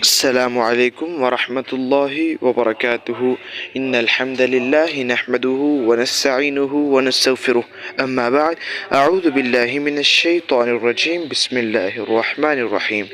अस्सलामु अलैकुम वरहमतुल्लाहि वबरकातुहू इन्नल हम्दलिल्लाहि नहमदुहू व नस्तईनुहु व नस्तगफिरुह अम्मा बाद अऊज़ु बिल्लाहि मिनश शैतानिर रजीम बिस्मिल्लाहिर रहमानिर रहीम।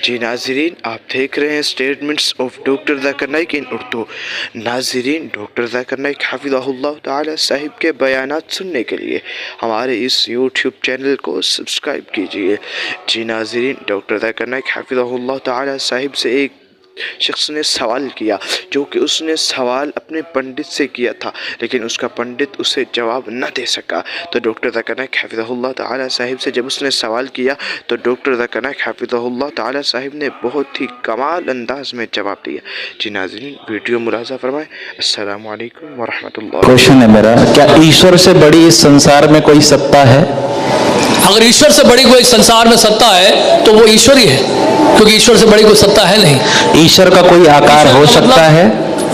जी नाज़रीन, आप देख रहे हैं statements of doctor Zakir Naik in Urdu. नाज़रीन, डॉक्टर ज़ाकिर नाइक हफ़िज़हुल्लाह ताला साहिब के बयानात सुनने के लिए हमारे इस यूट्यूब चैनल को सब्सक्राइब कीजिए। जी नाज़रीन, डॉक्टर ज़ाकिर नाइक हफ़िज़हुल्लाह ताला साहिब से एक शख्स ने सवाल किया, जो कि उसने सवाल अपने पंडित से किया था, लेकिन उसका पंडित उसे जवाब न दे सका। तो डॉक्टर ज़ाकिर नाइक हफ़िज़हुल्लाह ताला साहिब से जब उसने सवाल किया तो डॉक्टर ज़ाकिर नाइक हफ़िज़हुल्लाह ताला साहिब ने बहुत ही कमाल अंदाज में जवाब दिया। जी नाज़रीन, वीडियो मुलाज़ा फरमाएं। अस्सलामु अलैकुम वरहमतुल्लाह। क्वेश्चन है मेरा, क्या ईश्वर से बड़ी इस संसार में कोई सत्ता है? अगर ईश्वर से बड़ी कोई संसार में सत्ता है तो वो ईश्वर ही है, क्योंकि ईश्वर से बड़ी कोई सत्ता है नहीं। ईश्वर का कोई आकार हो सकता है?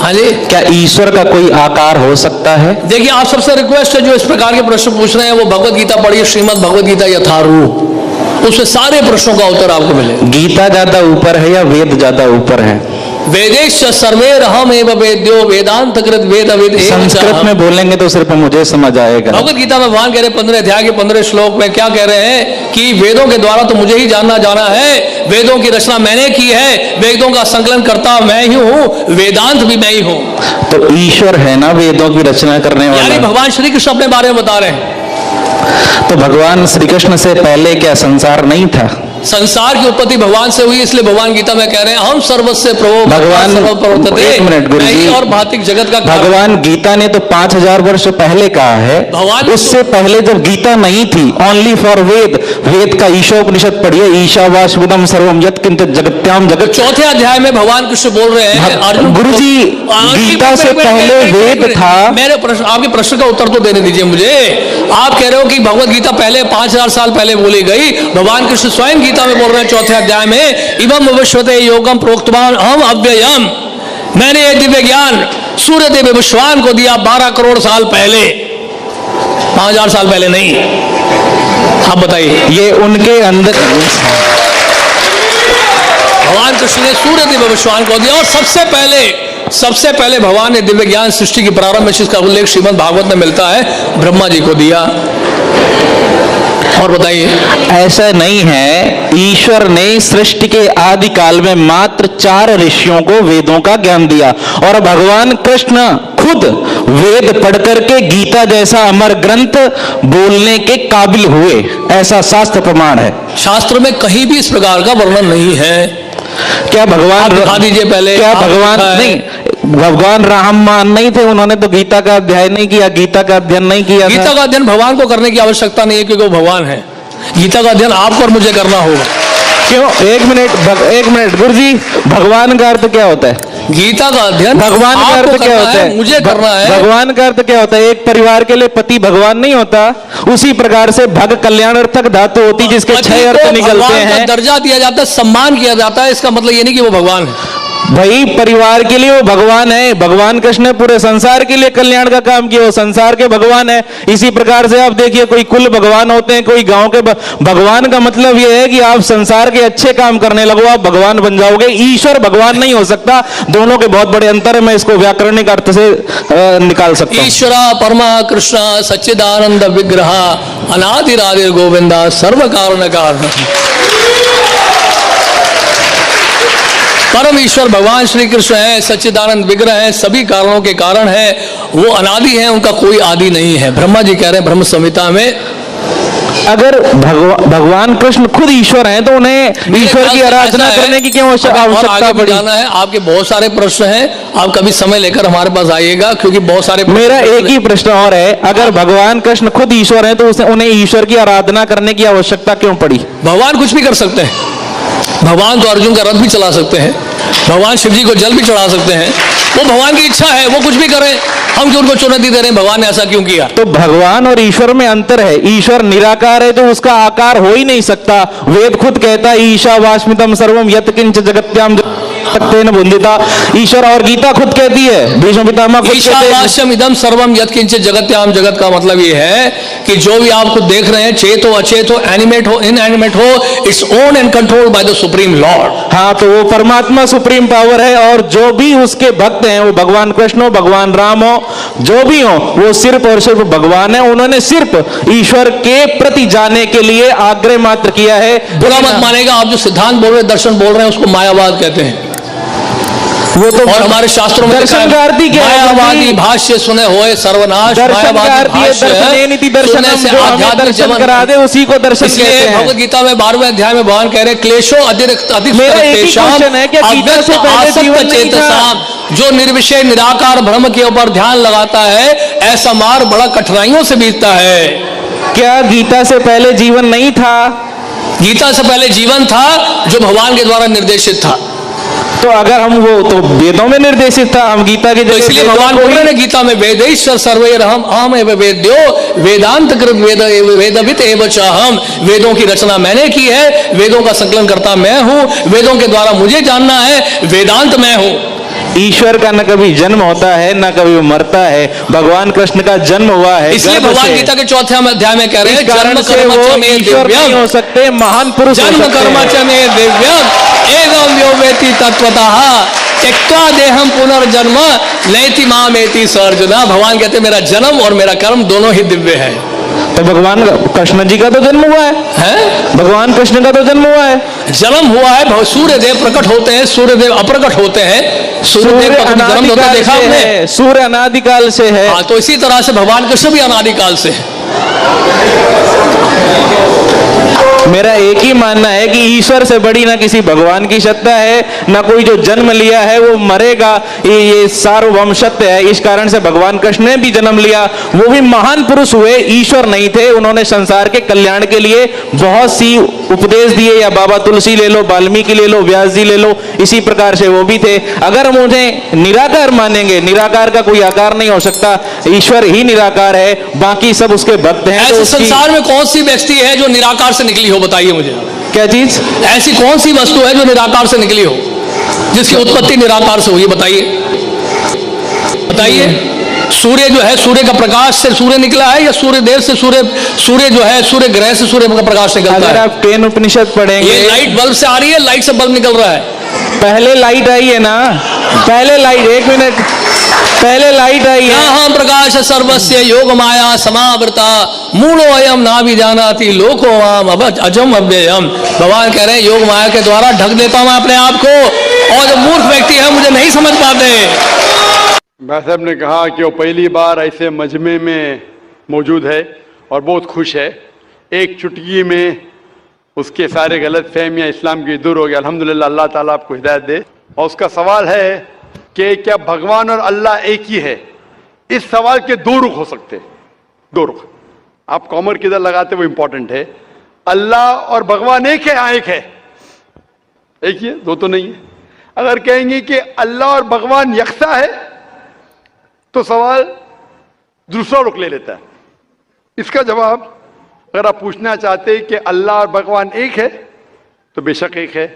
हाँ जी, क्या ईश्वर का कोई आकार हो सकता है? देखिए, आप सबसे रिक्वेस्ट है जो इस प्रकार के प्रश्न पूछ रहे हैं वो भगवत गीता पढ़िए, श्रीमद् भगवत गीता यथारूप, उसमें सारे प्रश्नों का उत्तर आपको मिलेगा। गीता ज्यादा ऊपर है या वेद ज्यादा ऊपर है? वेदेश सर्वेरहम एव वेद्यो वेदांत कृत वेद वेद। संस्कृत में बोलेंगे तो सिर्फ मुझे समझ आएगा। भगवत गीता में भगवान कह रहे 15 अध्याय के 15 श्लोक में क्या कह रहे हैं कि वेदों के द्वारा तो मुझे ही जाना है, वेदों की रचना मैंने की है, वेदों का संकलन करता मैं ही हूँ, वेदांत भी मैं ही हूँ। तो ईश्वर है ना वेदों की रचना करने वाला? यानी भगवान श्री कृष्ण अपने बारे में बता रहे हैं। तो भगवान श्री कृष्ण से पहले क्या संसार नहीं था? संसार की उत्पत्ति भगवान से हुई, इसलिए भगवान गीता में कह रहे हैं हम सर्वस्य प्रभो भगवान। एक मिनट गुरुजी, और भौतिक जगत का भगवान गीता ने तो 5000 वर्ष पहले कहा है। भगवान उससे पहले जब गीता नहीं थी, ओनली फॉर वेद, वेद का ईशोपनिषद पढ़िए, ईशावास्यविदं सर्वम यत्किंच जगत्याम जगत। 4थे अध्याय में भगवान कृष्ण बोल रहे हैं अर्जुन गुरुजी, गीता से पहले वेद था। मेरे प्रश्न, आपके प्रश्न का उत्तर तो देने दीजिए मुझे। आप कह रहे हो कि भगवत गीता पहले 5000 साल पहले बोली गई। भगवान कृष्ण स्वयं गीता में बोल रहे हैं 4थे अध्याय में, इवम विश्वते योगम प्रोक्तवान हम अव्ययम, मैंने ये दिव्य ज्ञान सूर्य देव विश्वान को दिया 12 करोड़ साल पहले, 5000 साल पहले नहीं। आप बताइए, ये उनके अंदर भगवान कृष्ण ने सूर्य देव विश्वान को दिया, और सबसे पहले भगवान ने दिव्य ज्ञान सृष्टि की प्रारंभ में, जिसका उल्लेख श्रीमद् भागवत में मिलता है, ब्रह्मा जी को दिया। और बताइए, ऐसा नहीं है। ईश्वर ने सृष्टि के आदि काल में मात्र 4 ऋषियों को वेदों का ज्ञान दिया, और भगवान कृष्ण खुद वेद पढ़ करके गीता जैसा अमर ग्रंथ बोलने के काबिल हुए, ऐसा शास्त्र प्रमाण है। शास्त्र में कहीं भी इस प्रकार का वर्णन नहीं है। क्या भगवान दिखा दीजिए पहले। क्या भगवान नहीं, भगवान राममान नहीं थे? उन्होंने तो गीता का अध्ययन नहीं किया, गीता का अध्ययन नहीं किया। गीता का अध्ययन भगवान को करने की आवश्यकता नहीं है, क्योंकि वो भगवान है। गीता का अध्ययन आपको और मुझे करना होगा। क्यों? एक मिनट गुरुजी, भगवान का अर्थ क्या होता है? गीता का अध्ययन भगवान का अर्थ क्या होता है? मुझे करना है। भगवान का अर्थ क्या होता है? एक परिवार के लिए पति भगवान नहीं होता, उसी प्रकार से भग कल्याणार्थक धातु होती जिसके 6 अर्थ निकलते हैं। दर्जा दिया जाता है, सम्मान किया जाता है, इसका मतलब ये नहीं कि वो भगवान है। भाई, परिवार के लिए वो भगवान है। भगवान कृष्ण ने पूरे संसार के लिए कल्याण का काम किया, वो संसार के भगवान है। इसी प्रकार से आप देखिए, कोई कुल भगवान होते हैं, कोई गांव के भगवान का मतलब ये है कि आप संसार के अच्छे काम करने लगो, आप भगवान बन जाओगे। ईश्वर भगवान नहीं हो सकता। दोनों के बहुत बड़े अंतर है, मैं इसको व्याकरणिक अर्थ से निकाल सकता हूं। ईश्वर परमा कृष्ण सच्चिदानंद विग्रह अनादिरादिर गोविंदा सर्व कारण कारण। परम ईश्वर भगवान श्री कृष्ण है, सच्चिदानंद विग्रह है, सभी कारणों के कारण है, वो अनादि है, उनका कोई आदि नहीं है। ब्रह्मा जी कह रहे हैं ब्रह्म संहिता में, अगर भगवान कृष्ण खुद ईश्वर हैं तो उन्हें ईश्वर की आराधना करने की क्यों आवश्यकता पड़ी? जाना है, आपके बहुत सारे प्रश्न हैं, आप कभी समय लेकर हमारे पास आइएगा, क्योंकि बहुत सारे। मेरा एक ही प्रश्न और है, अगर भगवान कृष्ण खुद ईश्वर हैं तो उन्हें ईश्वर की आराधना करने की आवश्यकता क्यों पड़ी? भगवान कुछ भी कर सकते हैं। भगवान तो अर्जुन का रथ भी चला सकते हैं, भगवान शिव जी को जल भी चढ़ा सकते हैं। वो भगवान की इच्छा है, वो कुछ भी करें, हम क्यों उनको चुनौती दे रहे हैं? भगवान ने ऐसा क्यों किया? तो भगवान और ईश्वर में अंतर है। ईश्वर निराकार है तो उसका आकार हो ही नहीं सकता। वेद खुद कहता है ईशावास्मितम सर्वम यत्किंच जगत्याम। तेन बुंदिता, ईश्वर और गीता खुद कहती है, भीष्म पितामह खुद कहते हैं। ईशावास्यम इदम सर्वम यत्किंचित जगत्याम, जगत का मतलब ये है कि जो भी आप खुद देख रहे हैं, चेत हो, अचेत हो, एनिमेट हो, इनएनिमेट हो, its own and control by the supreme Lord. हाँ, तो वो परमात्मा सुप्रीम पावर है, और जो भी उसके भक्त हैं, वो भगवान कृष्ण हो, भगवान राम हो, जो भी हो, वो सिर्फ और सिर्फ भगवान है। उन्होंने सिर्फ ईश्वर के प्रति जाने के लिए आग्रह मात्र किया है। बुरा मत मानेगा, आप जो सिद्धांत बोल रहे हैं, दर्शन बोल रहे हैं, उसको मायावाद कहते हैं। वो तो और हमारे शास्त्रों में दर्शनकार्ती क्या है? मायावादी भाष्य सुने होए सर्वनाश, दर्शनकार्ती है, दर्शनेनिति दर्शनम, जो हमें दर्शन करा दे उसी को दर्शन कहते हैं। भगवद गीता में 12वें अध्याय में भगवान कह रहे हैं, क्लेशो अतिरिक्त मेरा एक ही क्वेश्चन है, क्या गीता से पहले जीवन नहीं था? जो निर्विषय निराकार ब्रह्म के ऊपर ध्यान लगाता है, ऐसा मार्ग बड़ा कठिनाइयों से बीतता है। क्या गीता से पहले जीवन नहीं था? गीता से पहले जीवन था जो भगवान के द्वारा निर्देशित था। तो अगर हम वो तो वेदों में निर्देशित था, हम गीता के तो इसलिए भगवान बोल रहे हैं गीता में, वेदैश्वर सर्वैरहम् अहम् एव वेद्यो वेदांत कृत वेदवित् एव च अहम्। वेदों की रचना मैंने की है, वेदों का संकलन करता मैं हूं, वेदों के द्वारा मुझे जानना है, वेदांत मैं हूं। ईश्वर का न कभी जन्म होता है, न कभी वो मरता है। भगवान कृष्ण का जन्म हुआ है, इसलिए भगवान गीता के 4वें अध्याय में कह रहे हैं, जन्म से वो ईश्वर नहीं हो सकते, महान पुरुष जन्म कर्म च मे दिव्यम एवं यो वेति तत्वतः त्यक्त्वा देहम पुनर्जन्म नैति मामेति स अर्जुन। भगवान कहते हैं मेरा जन्म और मेरा कर्म दोनों ही दिव्य है। तो भगवान कृष्ण जी का तो जन्म हुआ है, भगवान कृष्ण का तो जन्म हुआ है, जन्म हुआ है। सूर्य देव प्रकट होते हैं, सूर्य देव अप्रकट होते हैं। सूर्य देव का जन्म होता है, देखा आपने? सूर्य अनादिकाल से है। हाँ, तो इसी तरह से भगवान कृष्ण भी अनादिकाल से है। मेरा एक ही मानना है कि ईश्वर से बड़ी ना किसी भगवान की सत्ता है, ना कोई जो जन्म लिया है वो मरेगा, ये सार्वभौम सत्य है। इस कारण से भगवान कृष्ण ने भी जन्म लिया, वो भी महान पुरुष हुए, ईश्वर नहीं थे। उन्होंने संसार के कल्याण के लिए बहुत सी उपदेश दिए, या बाबा तुलसी ले लो, वाल्मीकि ले लो, व्यास जी ले लो, इसी प्रकार से वो भी थे। अगर हम उन्हें निराकार मानेंगे, निराकार का कोई आकार नहीं हो सकता, ईश्वर ही निराकार है, बाकी सब उसके भक्त हैं। ऐसे संसार में कौन सी व्यक्ति है जो निराकार से निकली हो? बताइए मुझे। क्या चीज? ऐसी कौन सी वस्तु है जो निराकार से निकली हो, जिसकी उत्पत्ति निराकार से हुई? बताइए बताइए। सूर्य जो है, सूर्य का प्रकाश से सूर्य निकला है, या सूर्य देव से सूर्य जो है, सूर्य ग्रह से सूर्य का प्रकाश निकलता है? अगर आप 10 उपनिषद पढ़ेंगे, ये लाइट बल्ब से आ रही है, लाइट से बल्ब निकल रहा है। पहले लाइट आई है ना, पहले लाइट, एक मिनट, पहले लाइट आई है। यहाँ प्रकाश सर्वस्य योग माया समावृता मूलो अयम ना भी जानाति लोको माम अजम अव्ययम। भगवान कह रहे हैं योग माया के द्वारा ढक देता हूं मैं अपने आप को, और जो मूर्ख व्यक्ति है मुझे नहीं समझ पाते। भाई साहब ने कहा कि वो पहली बार ऐसे मजमे में मौजूद है और बहुत खुश है। एक चुटकी में उसके सारे गलत फहमियाँ इस्लाम की दूर हो गया। अल्हम्दुलिल्लाह, अल्लाह ताला आपको हिदायत दे। और उसका सवाल है कि क्या भगवान और अल्लाह एक ही है? इस सवाल के दो रुख हो सकते हैं, दो रुख। आप कॉमर किधर लगाते वो इंपॉर्टेंट है। अल्लाह और भगवान एक है? हाँ एक है, एक ही है, दो तो नहीं है। अगर कहेंगे कि अल्लाह और भगवान यकसा है तो सवाल दूसरा रुख ले लेता है। इसका जवाब अगर आप पूछना चाहते हैं कि अल्लाह और भगवान एक है तो बेशक एक है।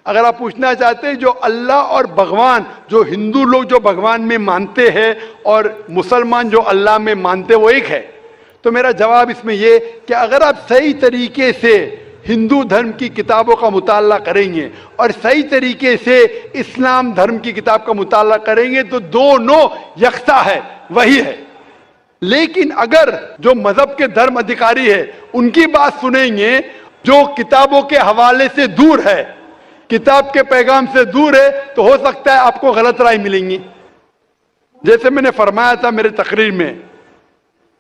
अगर आप पूछना चाहते हैं जो अल्लाह और भगवान, जो हिंदू लोग जो भगवान में मानते हैं और मुसलमान जो अल्लाह में मानते हैं वो एक है, तो मेरा जवाब इसमें यह कि अगर आप सही तरीके से हिंदू धर्म की किताबों का मुताला करेंगे और सही तरीके से इस्लाम धर्म की किताब का मुताला करेंगे तो दोनों यकसा है, वही है। लेकिन अगर जो मजहब के धर्म अधिकारी है उनकी बात सुनेंगे, जो किताबों के हवाले से दूर है, किताब के पैगाम से दूर है, तो हो सकता है आपको गलत राय मिलेंगी। जैसे मैंने फरमाया था मेरे तकरीर में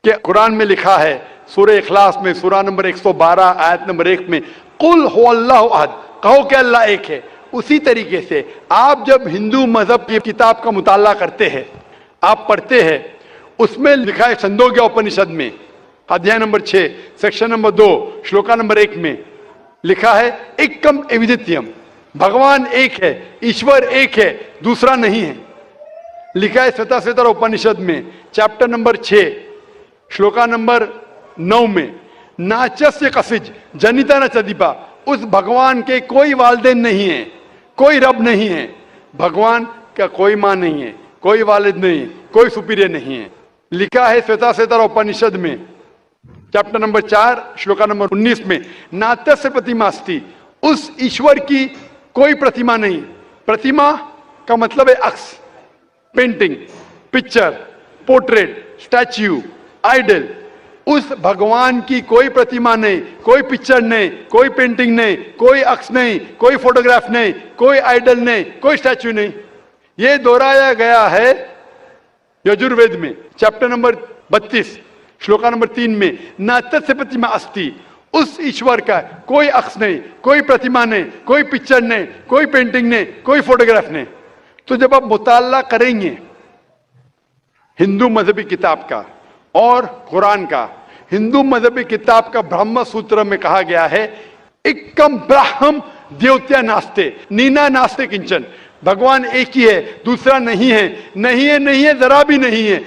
कि कुरान में लिखा है सूरह इखलास में सूरा नंबर 112 आयत नंबर 1 में, कुल हु अल्लाहु अहद, कहो कि अल्लाह एक है। उसी तरीके से आप जब हिंदू मजहब की किताब का मुताला करते हैं, आप पढ़ते हैं, उसमें लिखा है छंदोग्य उपनिषद में अध्याय number 6 section number 2 shloka number 1 में लिखा है एकम एविदित्यम, भगवान एक है, ईश्वर एक है, दूसरा नहीं है। लिखा है श्वेताश्वेतर उपनिषद में चैप्टर नंबर 6 श्लोका नंबर 9 में, नाचस्य कसिज जनिता न चदीपा, उस भगवान के कोई वालदेन नहीं है, कोई रब नहीं है, भगवान का कोई मां नहीं है, कोई वालिद नहीं है, कोई सुपीरियर नहीं है। लिखा है श्वेताश्वेतर उपनिषद में चैप्टर नंबर 4 श्लोका नंबर 19 में, नात्यस्य प्रतिमा अस्ति, उस ईश्वर की कोई प्रतिमा नहीं। प्रतिमा का मतलब है अक्स, painting, picture, portrait, statue, idol. उस भगवान की कोई प्रतिमा नहीं, कोई पिक्चर नहीं, कोई पेंटिंग नहीं, कोई अक्स नहीं, कोई फोटोग्राफ नहीं, कोई आइडल नहीं, कोई स्टैच्यू नहीं। यह दोहराया गया है यजुर्वेद में चैप्टर नंबर 32 श्लोका नंबर 3 में, न तस्य प्रतिमा अस्ति, उस ईश्वर का कोई अक्स नहीं, कोई प्रतिमा नहीं, कोई पिक्चर नहीं, कोई पेंटिंग नहीं, कोई फोटोग्राफ नहीं। तो जब आप मुताला करेंगे हिंदू मजहबी किताब का और कुरान का, हिंदू मजहबी किताब का ब्रह्म सूत्र में कहा गया है, एकम ब्राह्म द्योत्या नास्ते, नीना नास्ते किंचन, भगवान एक ही है, दूसरा नहीं है, नहीं है, नहीं है, जरा भी नहीं है।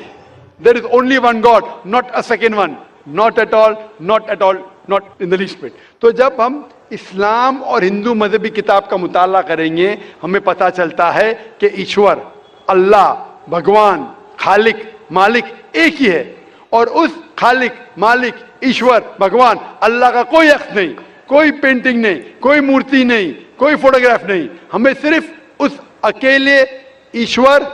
There is only one God, not a second one, not at all, not at all, not in the least bit. तो जब हम इस्लाम और हिंदू मजहबी किताब का मुताला करेंगे, हमें पता चलता है कि ईश्वर, अल्लाह, भगवान, खालिक, मालिक एक ही है। और उस खालिक, मालिक, ईश्वर, भगवान, अल्लाह का कोई अक्स नहीं, कोई पेंटिंग नहीं, कोई मूर्ति नहीं, कोई फोटोग्राफ नहीं। हमें सिर्फ उस अकेले ईश्वर